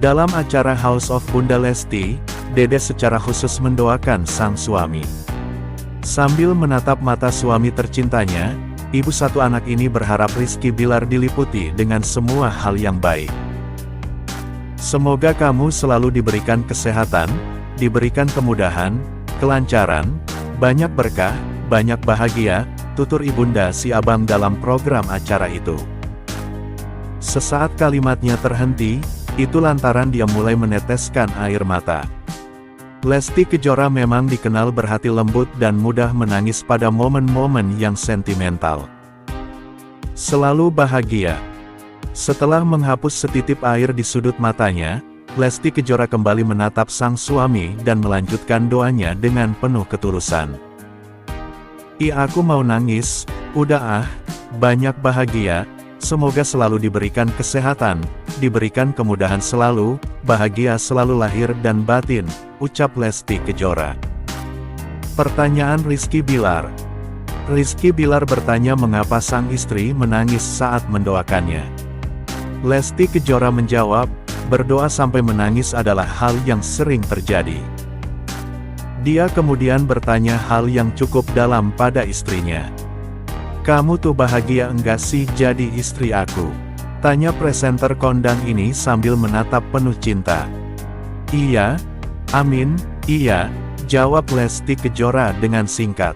Dalam acara House of Bunda Lesti, Dede secara khusus mendoakan sang suami. Sambil menatap mata suami tercintanya, ibu satu anak ini berharap Rizky Bilar diliputi dengan semua hal yang baik. Semoga kamu selalu diberikan kesehatan, diberikan kemudahan, kelancaran, banyak berkah, banyak bahagia, tutur ibunda si abang dalam program acara itu. Sesaat kalimatnya terhenti, itu lantaran dia mulai meneteskan air mata. Lesti Kejora memang dikenal berhati lembut dan mudah menangis pada momen-momen yang sentimental. Selalu bahagia. Setelah menghapus setitip air di sudut matanya, Lesti Kejora kembali menatap sang suami dan melanjutkan doanya dengan penuh ketulusan. Aku mau nangis, udah banyak bahagia, semoga selalu diberikan kesehatan, diberikan kemudahan selalu, bahagia selalu lahir dan batin, ucap Lesti Kejora. Pertanyaan Rizky Bilar. Rizky Bilar bertanya mengapa sang istri menangis saat mendoakannya. Lesti Kejora menjawab, berdoa sampai menangis adalah hal yang sering terjadi. Dia kemudian bertanya hal yang cukup dalam pada istrinya. Kamu tuh bahagia enggak sih jadi istri aku? Tanya presenter kondang ini sambil menatap penuh cinta. Iya, amin, iya, jawab Lesti Kejora dengan singkat.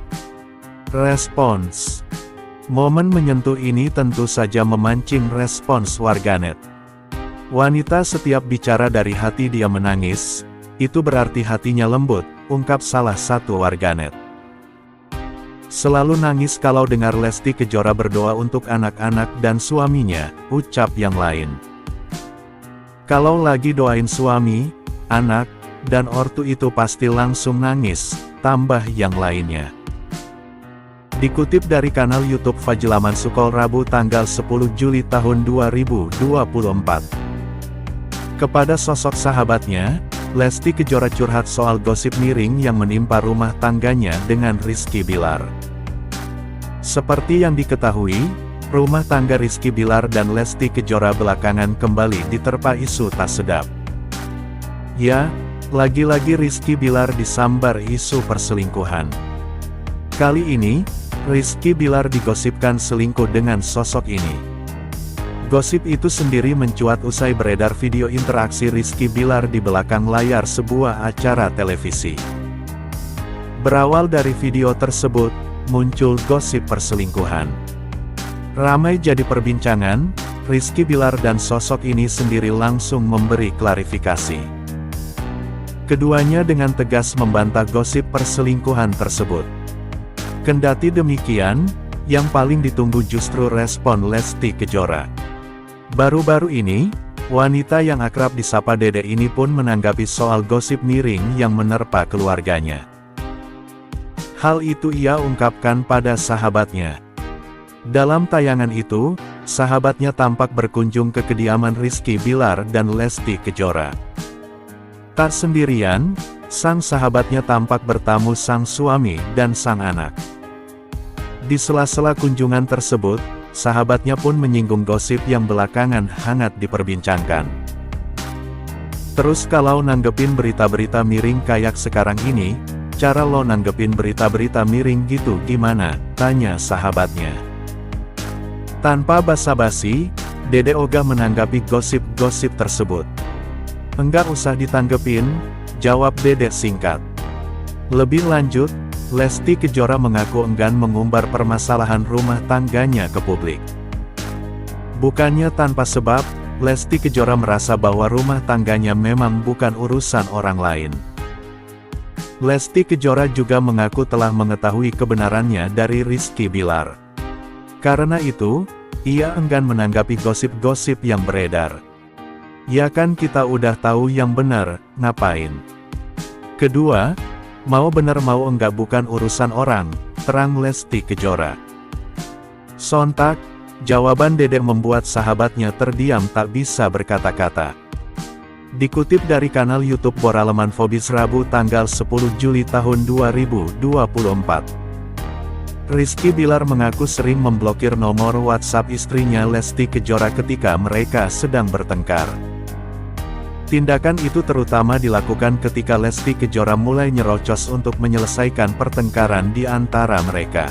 Respons. Momen menyentuh ini tentu saja memancing respons warganet. Wanita setiap bicara dari hati dia menangis, itu berarti hatinya lembut, ungkap salah satu warganet. Selalu nangis kalau dengar Lesti Kejora berdoa untuk anak-anak dan suaminya, ucap yang lain. Kalau lagi doain suami, anak, dan ortu itu pasti langsung nangis, tambah yang lainnya. Dikutip dari kanal YouTube Fajlaman Sukol Rabu tanggal 10 Juli tahun 2024. Kepada sosok sahabatnya, Lesti Kejora curhat soal gosip miring yang menimpa rumah tangganya dengan Rizky Bilar. Seperti yang diketahui, rumah tangga Rizky Bilar dan Lesti Kejora belakangan kembali diterpa isu tak sedap. Ya, lagi-lagi Rizky Bilar disambar isu perselingkuhan. Kali ini, Rizky Bilar digosipkan selingkuh dengan sosok ini. Gosip itu sendiri mencuat usai beredar video interaksi Rizky Bilar di belakang layar sebuah acara televisi. Berawal dari video tersebut, muncul gosip perselingkuhan. Ramai jadi perbincangan, Rizky Bilar dan sosok ini sendiri langsung memberi klarifikasi. Keduanya dengan tegas membantah gosip perselingkuhan tersebut. Kendati demikian, yang paling ditunggu justru respon Lesti Kejora. Baru-baru ini, wanita yang akrab disapa Dede ini pun menanggapi soal gosip miring yang menerpa keluarganya. Hal itu ia ungkapkan pada sahabatnya. Dalam tayangan itu, sahabatnya tampak berkunjung ke kediaman Rizky Bilar dan Lesti Kejora. Tak sendirian, sang sahabatnya tampak bertamu sang suami dan sang anak. Di sela-sela kunjungan tersebut, sahabatnya pun menyinggung gosip yang belakangan hangat diperbincangkan. Terus kalau nanggepin berita-berita miring kayak sekarang ini, cara lo nanggepin berita-berita miring gitu gimana? Tanya sahabatnya. Tanpa basa-basi, Dede ogah menanggapi gosip-gosip tersebut. Enggak usah ditanggepin, jawab Dede singkat. Lebih lanjut, Lesti Kejora mengaku enggan mengumbar permasalahan rumah tangganya ke publik. Bukannya tanpa sebab, Lesti Kejora merasa bahwa rumah tangganya memang bukan urusan orang lain. Lesti Kejora juga mengaku telah mengetahui kebenarannya dari Rizky Bilar. Karena itu, ia enggan menanggapi gosip-gosip yang beredar. Ya kan kita udah tahu yang benar, ngapain? Kedua, mau bener mau enggak bukan urusan orang, terang Lesti Kejora. Sontak, jawaban Dede membuat sahabatnya terdiam tak bisa berkata-kata. Dikutip dari kanal YouTube Boraleman Fobis Rabu tanggal 10 Juli tahun 2024. Rizky Bilar mengaku sering memblokir nomor WhatsApp istrinya Lesti Kejora ketika mereka sedang bertengkar. Tindakan itu terutama dilakukan ketika Lesti Kejora mulai nyerocos untuk menyelesaikan pertengkaran di antara mereka.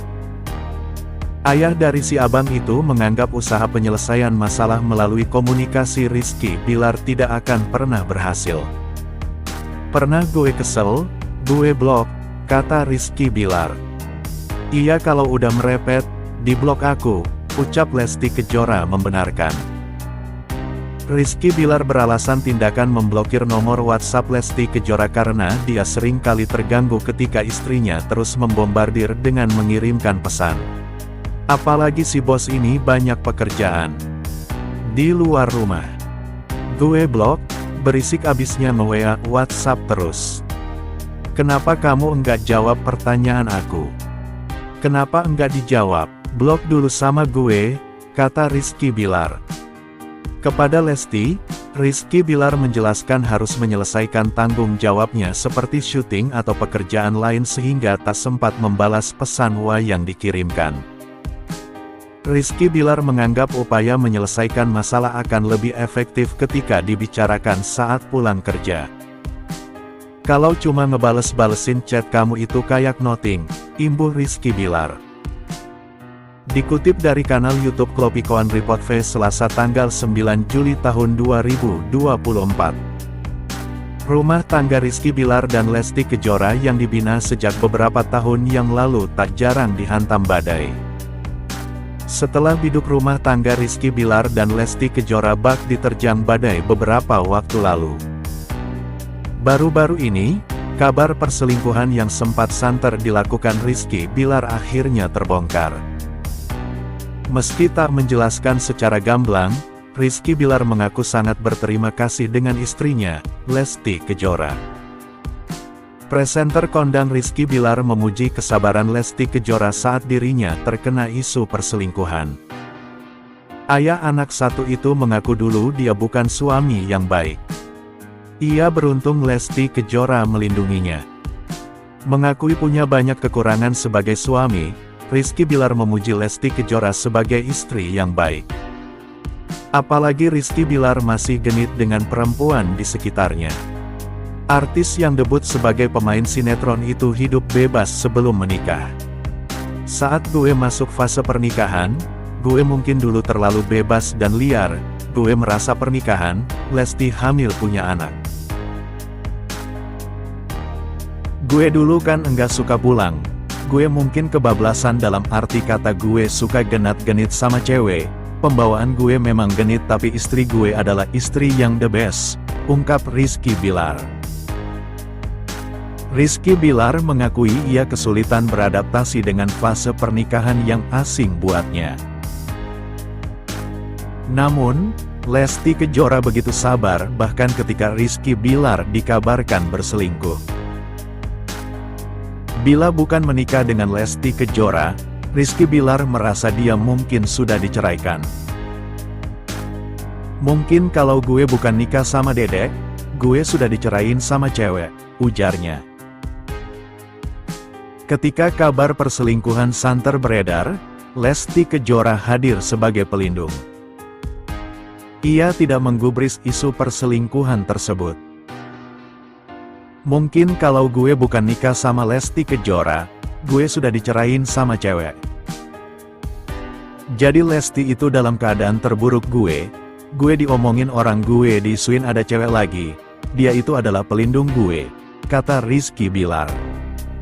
Ayah dari si abang itu menganggap usaha penyelesaian masalah melalui komunikasi Rizky Bilar tidak akan pernah berhasil. "Pernah gue kesel, gue blok," kata Rizky Bilar. "Iya kalau udah merepet, di blok aku," ucap Lesti Kejora membenarkan. Rizky Bilar beralasan tindakan memblokir nomor WhatsApp Lesti Kejora karena dia sering kali terganggu ketika istrinya terus membombardir dengan mengirimkan pesan. "Apalagi si bos ini banyak pekerjaan di luar rumah. Gue blok, berisik abisnya nge-WA WhatsApp terus. Kenapa kamu enggak jawab pertanyaan aku? Kenapa enggak dijawab? Blok dulu sama gue," kata Rizky Bilar. Kepada Lesti, Rizky Bilar menjelaskan harus menyelesaikan tanggung jawabnya seperti syuting atau pekerjaan lain sehingga tak sempat membalas pesan WA yang dikirimkan. Rizky Bilar menganggap upaya menyelesaikan masalah akan lebih efektif ketika dibicarakan saat pulang kerja. "Kalau cuma ngebales-balesin chat kamu itu kayak nothing," imbuh Rizky Bilar. Dikutip dari kanal YouTube Klopikoan Report Face Selasa tanggal 9 Juli tahun 2024. Rumah tangga Rizky Bilar dan Lesti Kejora yang dibina sejak beberapa tahun yang lalu tak jarang dihantam badai. Setelah biduk rumah tangga Rizky Bilar dan Lesti Kejora bak diterjang badai beberapa waktu lalu. Baru-baru ini, kabar perselingkuhan yang sempat santer dilakukan Rizky Bilar akhirnya terbongkar. Meski tak menjelaskan secara gamblang, Rizky Bilar mengaku sangat berterima kasih dengan istrinya, Lesti Kejora. Presenter kondang Rizky Bilar memuji kesabaran Lesti Kejora saat dirinya terkena isu perselingkuhan. Ayah anak satu itu mengaku dulu dia bukan suami yang baik. Ia beruntung Lesti Kejora melindunginya. Mengakui punya banyak kekurangan sebagai suami, Rizky Bilar memuji Lesti Kejora sebagai istri yang baik. Apalagi Rizky Bilar masih genit dengan perempuan di sekitarnya. Artis yang debut sebagai pemain sinetron itu hidup bebas sebelum menikah. "Saat gue masuk fase pernikahan, gue mungkin dulu terlalu bebas dan liar, gue merasa pernikahan, Lesti hamil punya anak. Gue dulu kan enggak suka pulang. Gue mungkin kebablasan dalam arti kata gue suka genat-genit sama cewek. Pembawaan gue memang genit tapi istri gue adalah istri yang the best," ungkap Rizky Bilar. Rizky Bilar mengakui ia kesulitan beradaptasi dengan fase pernikahan yang asing buatnya. Namun, Lesti Kejora begitu sabar bahkan ketika Rizky Bilar dikabarkan berselingkuh. Bila bukan menikah dengan Lesti Kejora, Rizky Bilar merasa dia mungkin sudah diceraikan. "Mungkin kalau gue bukan nikah sama Dedek, gue sudah dicerain sama cewek," ujarnya. Ketika kabar perselingkuhan santer beredar, Lesti Kejora hadir sebagai pelindung. Ia tidak menggubris isu perselingkuhan tersebut. "Mungkin kalau gue bukan nikah sama Lesti Kejora, gue sudah dicerain sama cewek. Jadi Lesti itu dalam keadaan terburuk gue diomongin orang, gue diisuin ada cewek lagi, dia itu adalah pelindung gue," kata Rizky Bilar.